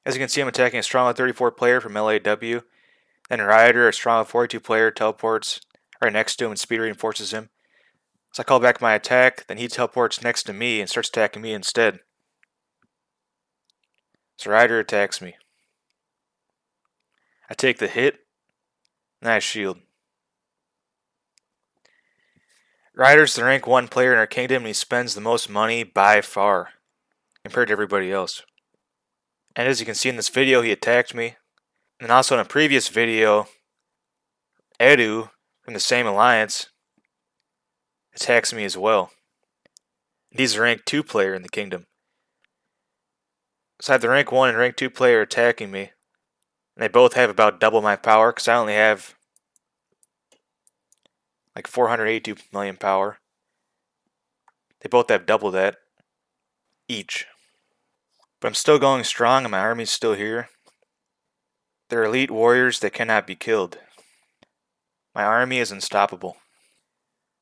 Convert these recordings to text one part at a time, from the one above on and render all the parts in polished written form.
As you can see, I'm attacking a strong 34 player from LAW. Then Rioter, a strong 42 player, teleports right next to him and speed reinforces him. So I call back my attack, then he teleports next to me and starts attacking me instead. So Rioter attacks me. I take the hit, and I shield. Rioter's the rank 1 player in our kingdom and he spends the most money by far compared to everybody else. And as you can see in this video, he attacked me. And also in a previous video, Edu from the same alliance attacks me as well. He's a rank 2 player in the kingdom. So I have the rank 1 and rank 2 player attacking me. And they both have about double my power because I only have like 482 million power. They both have double that each. But I'm still going strong and my army's still here. They're elite warriors that cannot be killed. My army is unstoppable.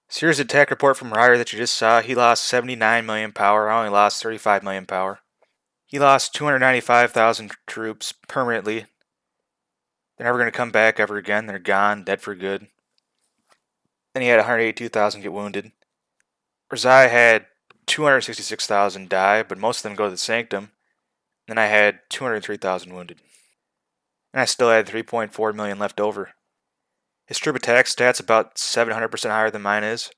So here's the attack report from Ryder that you just saw. He lost 79 million power. I only lost 35 million power. He lost 295,000 troops permanently. They're never going to come back ever again. They're gone, dead for good. Then he had 182,000 get wounded. Razai had 266,000 die, but most of them go to the Sanctum. Then I had 203,000 wounded. And I still had 3.4 million left over. His troop attack stats about 700% higher than mine is.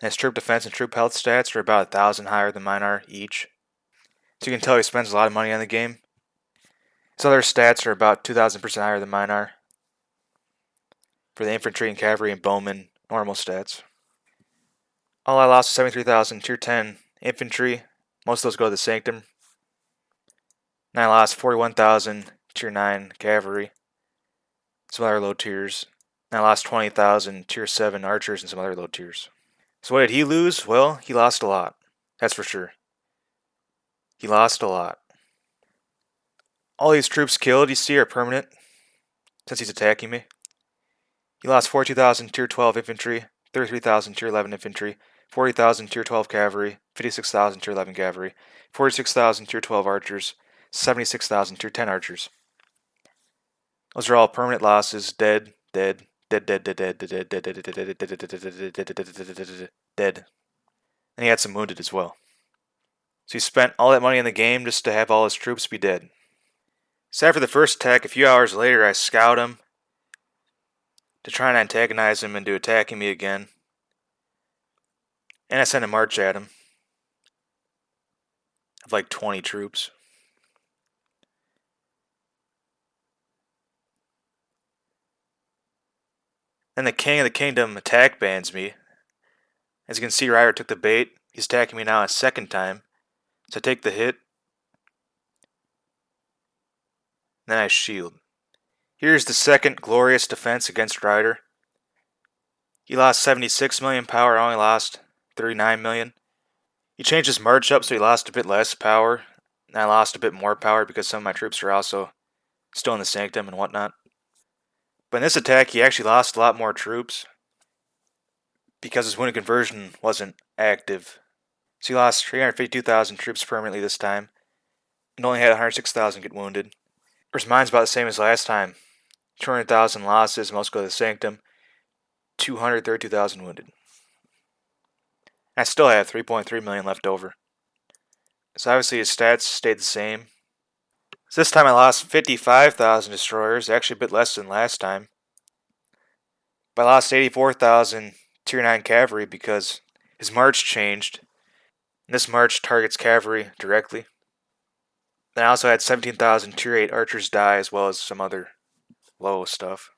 And his troop defense and troop health stats are about 1,000 higher than mine are each. So you can tell he spends a lot of money on the game. His other stats are about 2,000% higher than mine are. For the infantry and cavalry and bowmen, normal stats. All I lost was 73,000 tier 10 infantry. Most of those go to the Sanctum. And I lost 41,000 tier 9 cavalry. Some other low tiers. And I lost 20,000 tier 7 archers and some other low tiers. So what did he lose? Well, he lost a lot. That's for sure. He lost a lot. All these troops killed, you see, are permanent. Since he's attacking me. He lost 42,000 tier 12 infantry, 33,000 tier 11 infantry, 40,000 tier 12 cavalry, 56,000 tier 11 cavalry, 46,000 tier 12 archers, 76,000 tier 10 archers. Those are all permanent losses. Dead, dead, dead, dead, dead, dead, dead, dead, dead, dead, dead, dead, dead. And he had some wounded as well. So he spent all that money in the game just to have all his troops be dead. So after the first attack, a few hours later, I scout him to try and antagonize him into attacking me again. And I sent a march at him of like 20 troops. Then the king of the kingdom attack bans me. As you can see, Ryder took the bait. He's attacking me now a second time. So I take the hit. Then I shield. Here's the second glorious defense against Ryder. He lost 76 million power, I only lost 39 million. He changed his march up so he lost a bit less power. And I lost a bit more power because some of my troops are also still in the Sanctum and whatnot. But in this attack, he actually lost a lot more troops because his wounded conversion wasn't active. So he lost 352,000 troops permanently this time and only had 106,000 get wounded. Whereas mine's about the same as last time. 200,000 losses, most go to the Sanctum, 232,000 wounded. I still have 3.3 million left over. So obviously his stats stayed the same. So this time I lost 55,000 destroyers, actually a bit less than last time. But I lost 84,000 tier 9 cavalry because his march changed. And this march targets cavalry directly. Then I also had 17,000 tier 8 archers die as well as some other low stuff.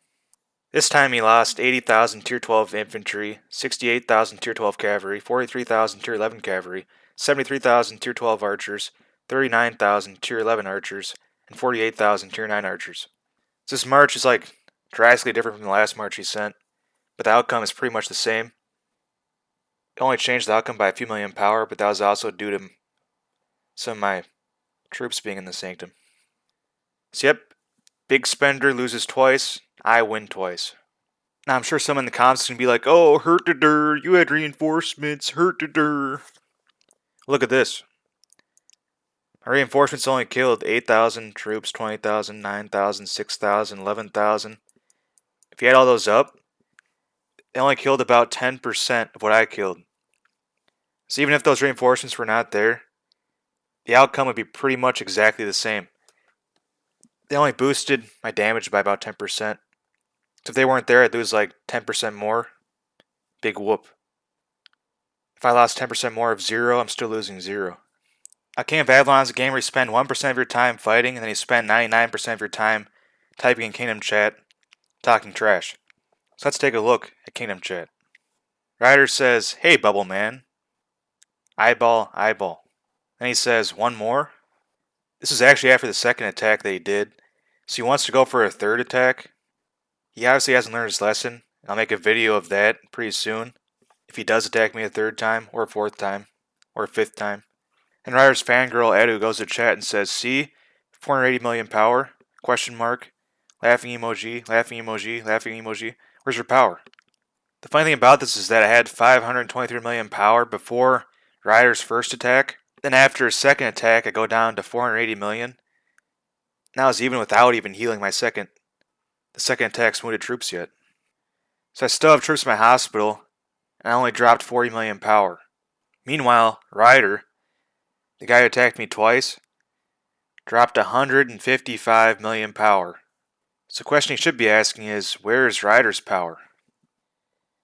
This time he lost 80,000 tier 12 infantry, 68,000 tier 12 cavalry, 43,000 tier 11 cavalry, 73,000 tier 12 archers, 39,000 tier 11 archers, and 48,000 tier 9 archers. So this march is like drastically different from the last march he sent, but the outcome is pretty much the same. It only changed the outcome by a few million power, but that was also due to some of my troops being in the Sanctum. So yep, big spender loses twice, I win twice. Now I'm sure someone in the comments can be like, oh, hurt to der, you had reinforcements, hurt to der. Look at this. Our reinforcements only killed 8,000 troops, 20,000, 9,000, 6,000, 11,000. If you add all those up, they only killed about 10% of what I killed. So even if those reinforcements were not there, the outcome would be pretty much exactly the same. They only boosted my damage by about 10%. So if they weren't there, I'd lose like 10% more. Big whoop. If I lost 10% more of 0, I'm still losing 0. A King of Avalon is a game where you spend 1% of your time fighting, and then you spend 99% of your time typing in Kingdom Chat, talking trash. So let's take a look at Kingdom Chat. Ryder says, "Hey, Bubble Man." Eyeball, eyeball. Then he says, "One more?" This is actually after the second attack that he did, so he wants to go for a third attack. He obviously hasn't learned his lesson. I'll make a video of that pretty soon, if he does attack me a third time, or a fourth time, or a fifth time. And Ryder's fangirl Edu goes to chat and says, "See? 480 million power? Question mark. Laughing emoji, laughing emoji, laughing emoji. Where's your power?" The funny thing about this is that I had 523 million power before Ryder's first attack. Then after his second attack, I go down to 480 million. Now it's even without even healing the second attack's wounded troops yet. So I still have troops in my hospital, and I only dropped 40 million power. Meanwhile, Ryder, the guy who attacked me twice, dropped 155 million power. So the question you should be asking is, where is Ryder's power?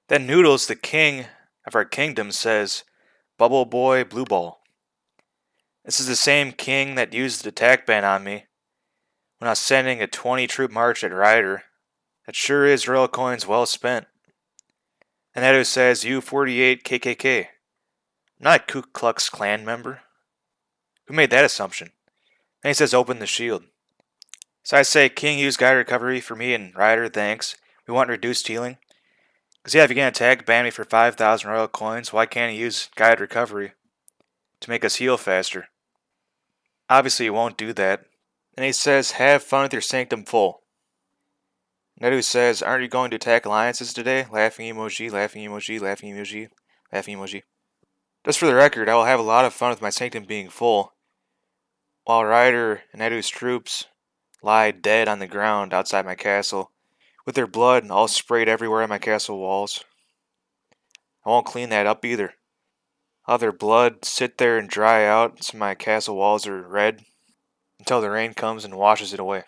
Then Noodles, the king of our kingdom, says, "Bubble boy, blue ball." This is the same king that used the attack ban on me when I was sending a 20 troop march at Ryder. That sure is royal coins well spent. And Edo says, "U48 KKK. I'm not a Ku Klux Klan member." Who made that assumption? Then he says, "Open the shield." So I say, "King used guide recovery for me and Ryder, thanks. We want reduced healing." Because yeah, if you're going to attack, ban me for 5,000 royal coins, why can't he use guide recovery to make us heal faster? Obviously he won't do that. And he says, "Have fun with your sanctum full." Nedu says, "Aren't you going to attack alliances today?" Laughing emoji, laughing emoji, laughing emoji, laughing emoji. Just for the record, I will have a lot of fun with my sanctum being full, while Ryder and Nedu's troops lie dead on the ground outside my castle, with their blood all sprayed everywhere on my castle walls. I won't clean that up either. I'll have their blood sit there and dry out so my castle walls are red until the rain comes and washes it away.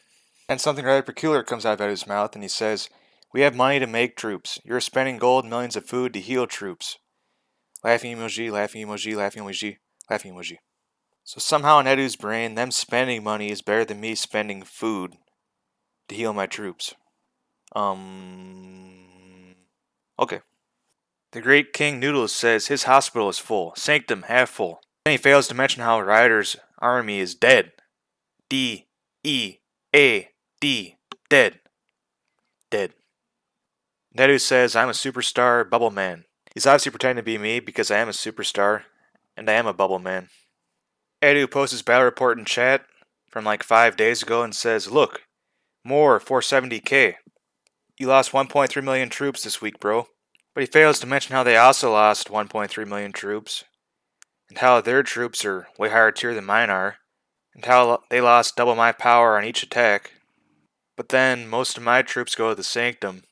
And something rather peculiar comes out of Edu's mouth, and he says, "We have money to make troops. You're spending gold and millions of food to heal troops." Laughing emoji, laughing emoji, laughing emoji, laughing emoji. So somehow in Edu's brain, them spending money is better than me spending food to heal my troops. Okay. The great King Noodles says his hospital is full. Sanctum half full. Then he fails to mention how Ryder's army is dead. D-E-A-D. Dead. Dead. Nedu says, "I'm a superstar bubble man." He's obviously pretending to be me because I am a superstar, and I am a bubble man. Edu posts his battle report in chat from like 5 days ago and says, "Look, more 470k. You lost 1.3 million troops this week, bro." But he fails to mention how they also lost 1.3 million troops, and how their troops are way higher tier than mine are, and how they lost double my power on each attack. But then most of my troops go to the Sanctum,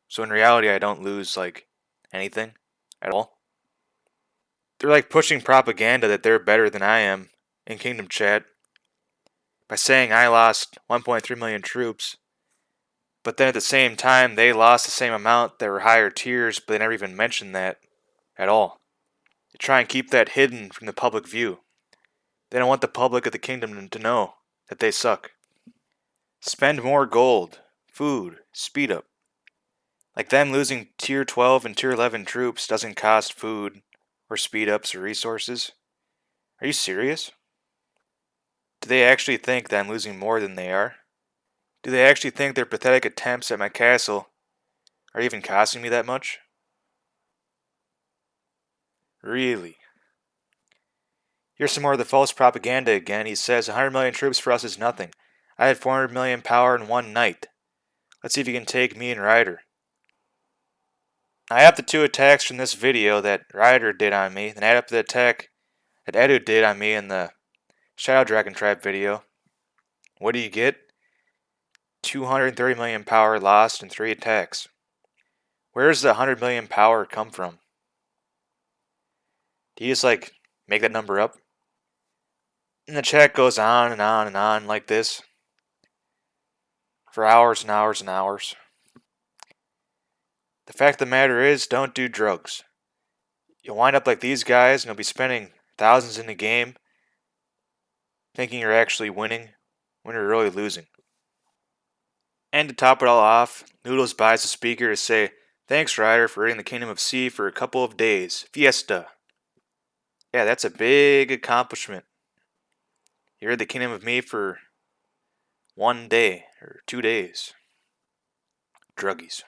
so in reality I don't lose, like, anything at all. They're like pushing propaganda that they're better than I am in Kingdom Chat by saying I lost 1.3 million troops, but then at the same time they lost the same amount that were higher tiers, but they never even mentioned that at all. They try and keep that hidden from the public view. They don't want the public of the kingdom to know that they suck. Spend more gold, food, speed up. Like them losing tier 12 and tier 11 troops doesn't cost food or speed ups or resources. Are you serious? Do they actually think that I'm losing more than they are? Do they actually think their pathetic attempts at my castle are even costing me that much? Really? Here's some more of the false propaganda again. He says 100 million troops for us is nothing. I had 400 million power in one night. Let's see if you can take me and Ryder. I have the 2 attacks from this video that Ryder did on me, then add up the attack that Edu did on me in the Shadow Dragon Trap video. What do you get? 230 million power lost in 3 attacks. Where does the 100 million power come from? Do you just like make that number up? And the chat goes on and on and on like this for hours and hours and hours. The fact of the matter is, don't do drugs. You'll wind up like these guys and you'll be spending thousands in the game thinking you're actually winning when you're really losing. And to top it all off, Noodles buys a speaker to say, "Thanks, Ryder, for ridding the Kingdom of Sea for a couple of days. Fiesta." Yeah, that's a big accomplishment. You rid the Kingdom of Me for 1 day or 2 days. Druggies.